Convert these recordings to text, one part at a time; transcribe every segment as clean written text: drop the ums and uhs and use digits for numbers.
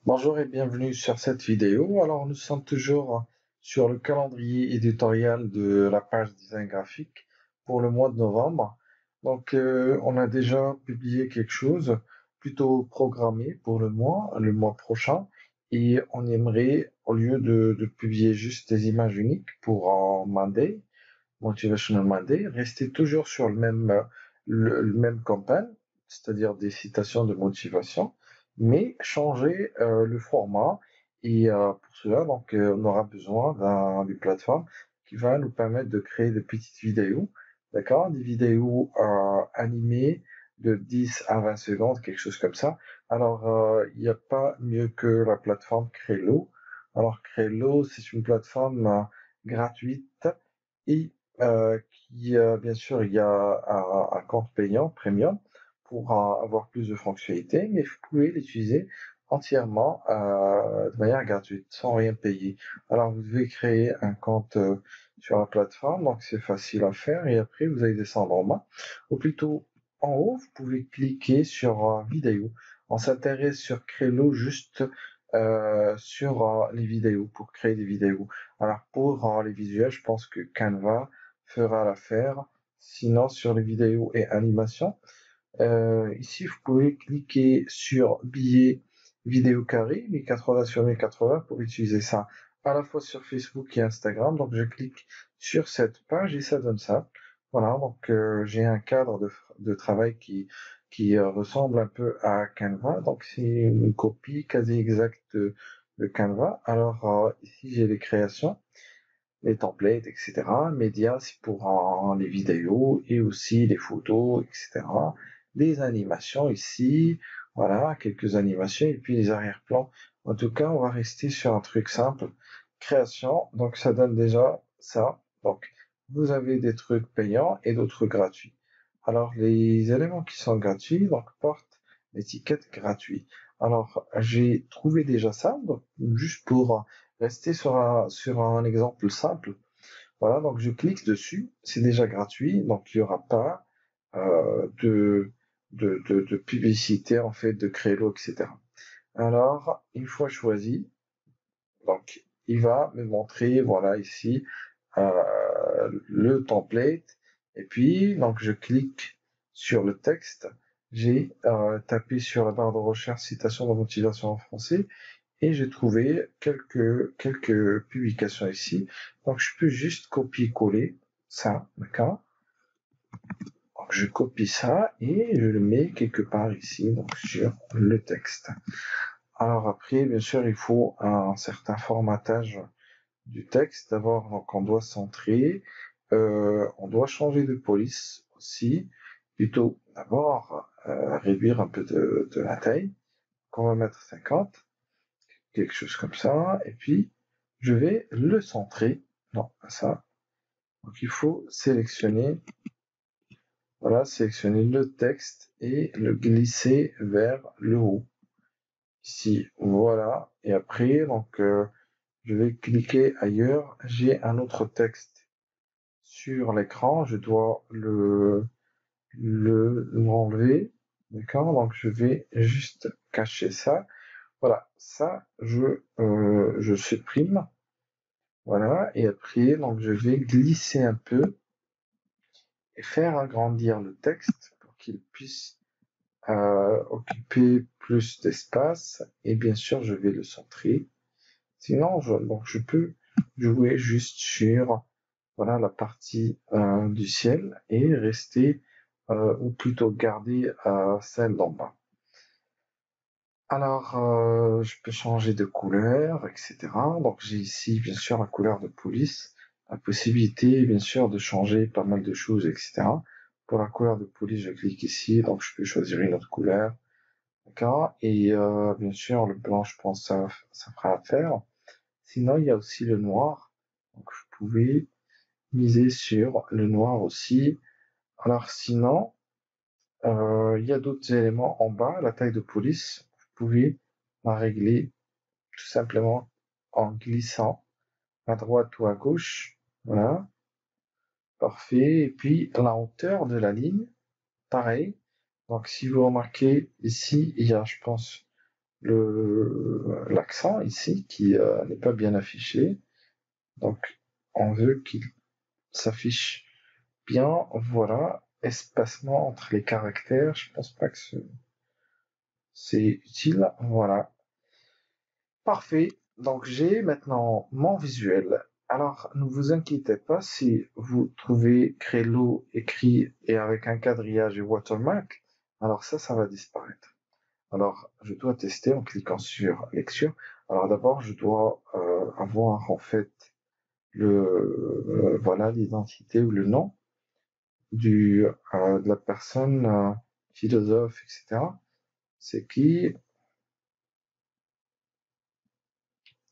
Bonjour et bienvenue sur cette vidéo. Alors nous sommes toujours sur le calendrier éditorial de la page design graphique pour le mois de novembre. Donc on a déjà publié quelque chose plutôt programmé pour le mois prochain, et on aimerait, au lieu de publier juste des images uniques pour en Monday, Motivational Monday, rester toujours sur le même campagne, c'est-à-dire des citations de motivation, mais changer le format. Et pour cela, donc, on aura besoin d'une plateforme qui va nous permettre de créer des petites vidéos, d'accord? Des vidéos animées de 10 à 20 secondes, quelque chose comme ça. Alors, il n'y a pas mieux que la plateforme Crello. Alors, Crello, c'est une plateforme gratuite et bien sûr, il y a un compte payant, premium, pour avoir plus de fonctionnalités, mais vous pouvez l'utiliser entièrement de manière gratuite, sans rien payer. Alors, vous devez créer un compte sur la plateforme, donc c'est facile à faire, et après, vous allez descendre en bas, ou plutôt en haut, vous pouvez cliquer sur vidéo. On s'intéresse sur Crello juste sur les vidéos, pour créer des vidéos. Alors, pour les visuels, je pense que Canva fera l'affaire. Sinon, sur les vidéos et animations, ici, vous pouvez cliquer sur billet vidéo carré, 1080 sur 1080, pour utiliser ça à la fois sur Facebook et Instagram. Donc, je clique sur cette page et ça donne ça. Voilà, donc j'ai un cadre de travail qui ressemble un peu à Canva. Donc, c'est une copie quasi exacte de Canva. Alors, ici, j'ai les créations, les templates, etc. Médias, c'est pour les vidéos et aussi les photos, etc. Les animations ici, voilà, quelques animations et puis les arrière-plans. En tout cas, on va rester sur un truc simple. Création, donc ça donne déjà ça. Donc, vous avez des trucs payants et d'autres gratuits. Alors, les éléments qui sont gratuits, donc, portent l'étiquette gratuit. Alors, j'ai trouvé déjà ça, donc, juste pour rester sur un exemple simple. Voilà, donc je clique dessus, c'est déjà gratuit, donc il n'y aura pas de publicité, en fait, de Crélo, etc. Alors, une fois choisi, donc il va me montrer, voilà, ici, le template, et puis, donc je clique sur le texte, j'ai tapé sur la barre de recherche citation de motivation en français, et j'ai trouvé quelques publications ici. Donc, je peux juste copier-coller ça, d'accord? Donc, je copie ça et je le mets quelque part ici, donc sur le texte. Alors après, bien sûr, il faut un certain formatage du texte. D'abord, donc, on doit centrer, on doit changer de police aussi. Plutôt, d'abord, réduire un peu de la taille. Donc, on va mettre 50. Quelque chose comme ça, et puis je vais le centrer. Non, pas ça. Donc il faut sélectionner, voilà, sélectionner le texte et le glisser vers le haut. Ici, voilà. Et après, donc je vais cliquer ailleurs. J'ai un autre texte sur l'écran. Je dois l'enlever. D'accord? Donc je vais juste cacher ça. Voilà, ça je supprime. Voilà, et après, donc je vais glisser un peu et faire agrandir le texte pour qu'il puisse occuper plus d'espace. Et bien sûr, je vais le centrer. Sinon, donc je peux jouer juste sur, voilà, la partie du ciel et rester, ou plutôt garder celle d'en bas. Alors, je peux changer de couleur, etc. Donc, j'ai ici, bien sûr, la couleur de police, la possibilité, bien sûr, de changer pas mal de choses, etc. Pour la couleur de police, je clique ici, donc je peux choisir une autre couleur, d'accord? Et bien sûr, le blanc, je pense, ça fera affaire. Sinon, il y a aussi le noir, donc vous pouvez miser sur le noir aussi. Alors, sinon, il y a d'autres éléments en bas, la taille de police, vous pouvez la régler tout simplement en glissant à droite ou à gauche. Voilà, parfait. Et puis la hauteur de la ligne, pareil. Donc si vous remarquez ici, il y a, je pense, l'accent ici qui n'est pas bien affiché. Donc, on veut qu'il s'affiche bien. Voilà, espacement entre les caractères. Je pense pas que c'est utile. Voilà, parfait. Donc, j'ai maintenant mon visuel. Alors, ne vous inquiétez pas si vous trouvez Crello écrit et avec un quadrillage et watermark. Alors ça va disparaître. Alors, je dois tester en cliquant sur lecture. Alors d'abord, je dois avoir en fait voilà l'identité ou le nom de la personne philosophe, etc. C'est qui?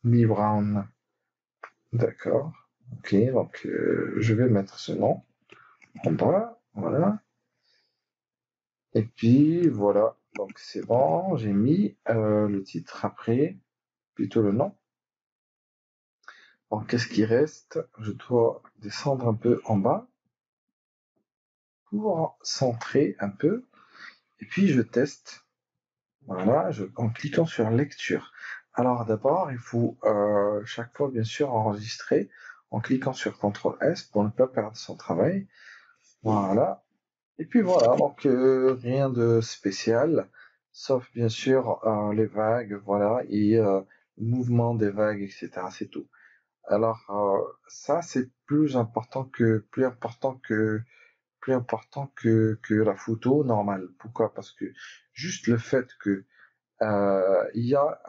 Lee Brown. D'accord. Ok, donc je vais mettre ce nom en bas. Voilà. Et puis voilà. Donc c'est bon. J'ai mis le titre après, plutôt le nom. Donc qu'est-ce qui reste? Je dois descendre un peu en bas pour centrer un peu. Et puis je teste. Voilà, en cliquant sur lecture. Alors d'abord, il faut chaque fois bien sûr enregistrer en cliquant sur CTRL S pour ne pas perdre son travail. Voilà. Et puis voilà, donc rien de spécial, sauf bien sûr les vagues, voilà, et le mouvement des vagues, etc. C'est tout. Alors ça, c'est plus important que la photo normale. Pourquoi? Parce que juste le fait que il y a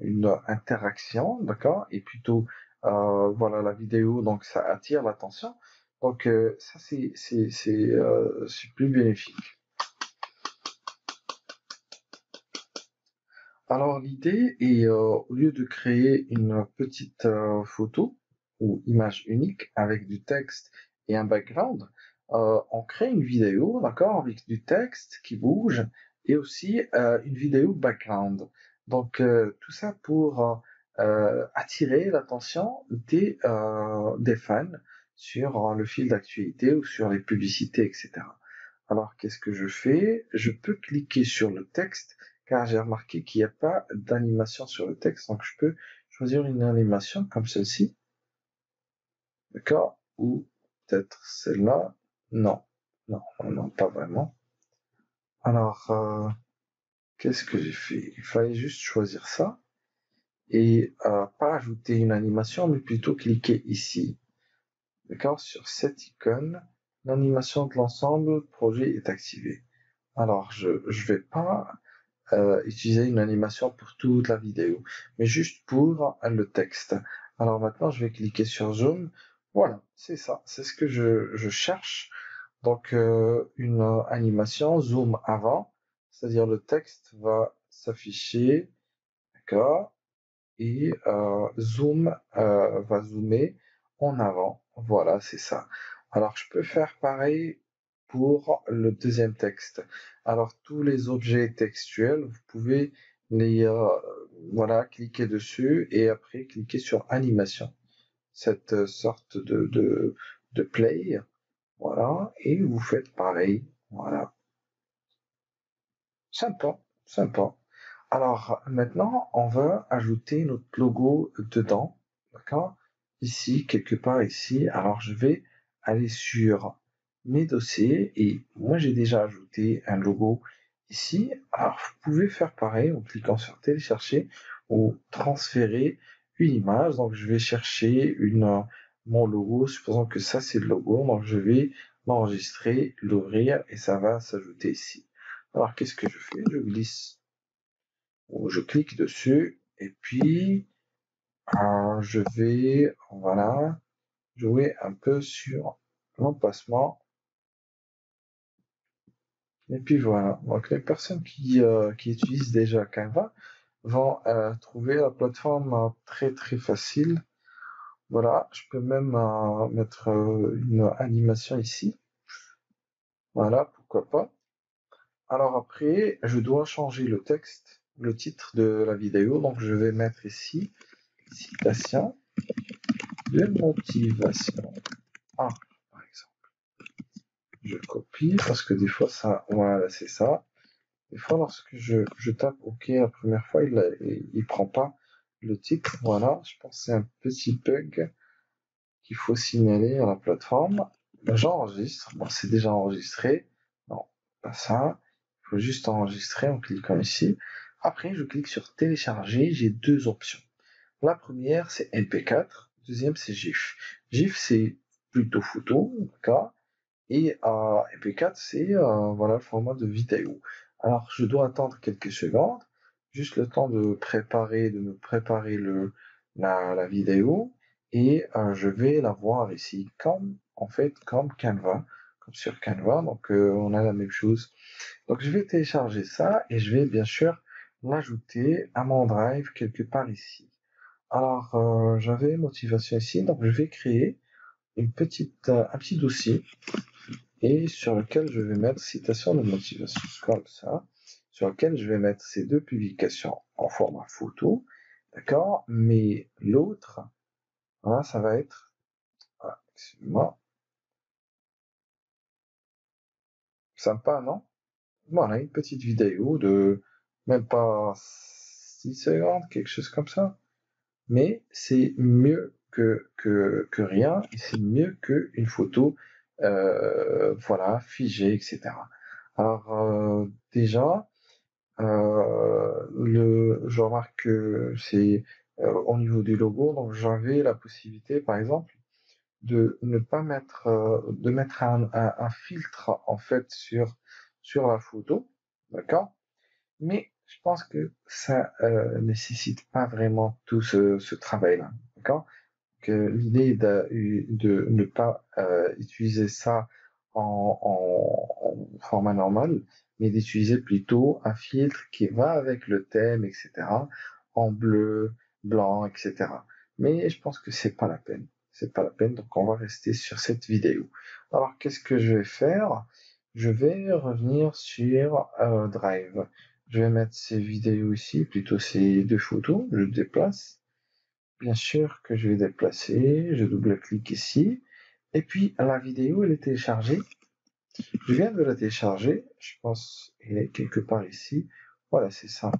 une interaction, d'accord, et plutôt voilà la vidéo, donc ça attire l'attention. Donc ça c'est plus bénéfique. Alors l'idée est au lieu de créer une petite photo ou image unique avec du texte et un background, on crée une vidéo, d'accord, avec du texte qui bouge et aussi une vidéo background. Donc tout ça pour attirer l'attention des fans sur le fil d'actualité ou sur les publicités, etc. Alors qu'est-ce que je fais? Je peux cliquer sur le texte car j'ai remarqué qu'il n'y a pas d'animation sur le texte, donc je peux choisir une animation comme celle-ci, d'accord? Ou peut-être celle-là. Non, non, non, pas vraiment. Alors, qu'est-ce que j'ai fait? Il fallait juste choisir ça et pas ajouter une animation, mais plutôt cliquer ici, d'accord? Sur cette icône, l'animation de l'ensemble projet est activée. Alors, je vais pas utiliser une animation pour toute la vidéo, mais juste pour le texte. Alors maintenant, je vais cliquer sur Zoom. Voilà, c'est ça, c'est ce que je cherche. Donc une animation Zoom avant, c'est-à-dire le texte va s'afficher, d'accord, et Zoom va zoomer en avant. Voilà, c'est ça. Alors, je peux faire pareil pour le deuxième texte. Alors, tous les objets textuels, vous pouvez les voilà, cliquer dessus et après cliquer sur animation. Cette sorte de play. Voilà, et vous faites pareil. Voilà. Sympa, sympa. Alors maintenant, on va ajouter notre logo dedans, d'accord? Ici, quelque part ici. Alors je vais aller sur mes dossiers et moi j'ai déjà ajouté un logo ici. Alors vous pouvez faire pareil en cliquant sur télécharger ou transférer une image. Donc je vais chercher mon logo, supposons que ça c'est le logo. Donc je vais l'enregistrer, l'ouvrir et ça va s'ajouter ici. Alors qu'est-ce que je fais? Je glisse ou je clique dessus et puis je vais voilà jouer un peu sur l'emplacement et puis voilà. Donc les personnes qui utilisent déjà Canva vont trouver la plateforme très très facile. Voilà, je peux même mettre une animation ici. Voilà, pourquoi pas. Alors après, je dois changer le texte, le titre de la vidéo. Donc je vais mettre ici citation de motivation. Ah, par exemple. Je copie parce que des fois ça, voilà, c'est ça. Des fois, lorsque je tape OK la première fois, il prend pas le titre. Voilà, je pense que c'est un petit bug qu'il faut signaler à la plateforme. J'enregistre. Bon, c'est déjà enregistré. Non, pas ça. Il faut juste enregistrer en cliquant ici. Après, je clique sur télécharger. J'ai deux options. La première, c'est MP4. Deuxième, c'est GIF. GIF, c'est plutôt photo, d'accord. Et MP4, c'est voilà, le format de vidéo. Alors, je dois attendre quelques secondes, juste le temps de me préparer la vidéo, et je vais la voir ici, comme Canva, comme sur Canva. Donc, on a la même chose. Donc, je vais télécharger ça et je vais bien sûr l'ajouter à mon drive quelque part ici. Alors, j'avais motivation ici, donc je vais créer un petit dossier et sur lequel je vais mettre citation de motivation, comme ça, sur lequel je vais mettre ces deux publications en format photo, d'accord, mais l'autre, voilà, ça va être, voilà, excusez-moi, sympa, non? Voilà, une petite vidéo de même pas 6 secondes, quelque chose comme ça, mais c'est mieux que rien, et c'est mieux qu'une photo, voilà, figée, etc. Alors, déjà, je remarque que c'est au niveau du logo, donc j'avais la possibilité, par exemple, de ne pas mettre, de mettre un filtre en fait sur la photo, d'accord? Mais je pense que ça nécessite pas vraiment tout ce travail-là, d'accord? Que l'idée de ne pas utiliser ça en format normal, mais d'utiliser plutôt un filtre qui va avec le thème, etc., en bleu, blanc, etc. Mais je pense que c'est pas la peine. C'est pas la peine, donc on va rester sur cette vidéo. Alors, qu'est-ce que je vais faire? Je vais revenir sur Drive. Je vais mettre ces vidéos ici, plutôt ces deux photos, je déplace. Bien sûr que je vais déplacer, je double-clique ici, et puis la vidéo elle est téléchargée. Je viens de la télécharger, je pense qu'elle est quelque part ici. Voilà, c'est ça.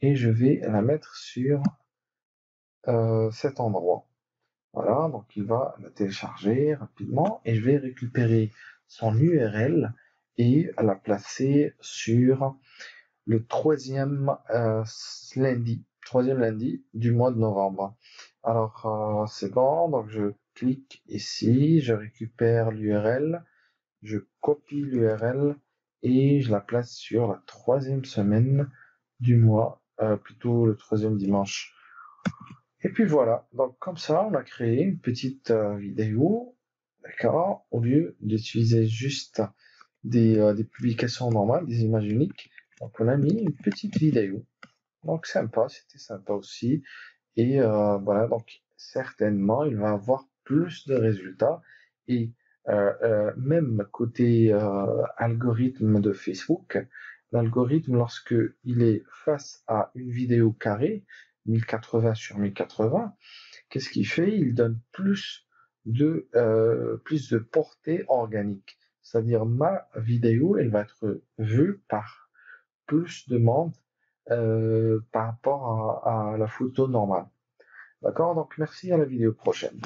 Et je vais la mettre sur cet endroit. Voilà, donc il va la télécharger rapidement et je vais récupérer son URL et la placer sur le troisième lundi du mois de novembre. Alors, c'est bon, donc je clique ici, je récupère l'URL, je copie l'URL et je la place sur la troisième semaine du mois, plutôt le troisième dimanche. Et puis voilà, donc comme ça, on a créé une petite vidéo, d'accord, au lieu d'utiliser juste des publications normales, des images uniques. Donc on a mis une petite vidéo. Donc sympa, c'était sympa aussi. Et voilà, donc certainement, il va avoir plus de résultats. Et même côté algorithme de Facebook, l'algorithme, lorsque il est face à une vidéo carrée, 1080 sur 1080, qu'est-ce qu'il fait? Il donne plus de portée organique. C'est-à-dire ma vidéo, elle va être vue par plus de monde par rapport à la photo normale. D'accord? Donc merci, à la vidéo prochaine.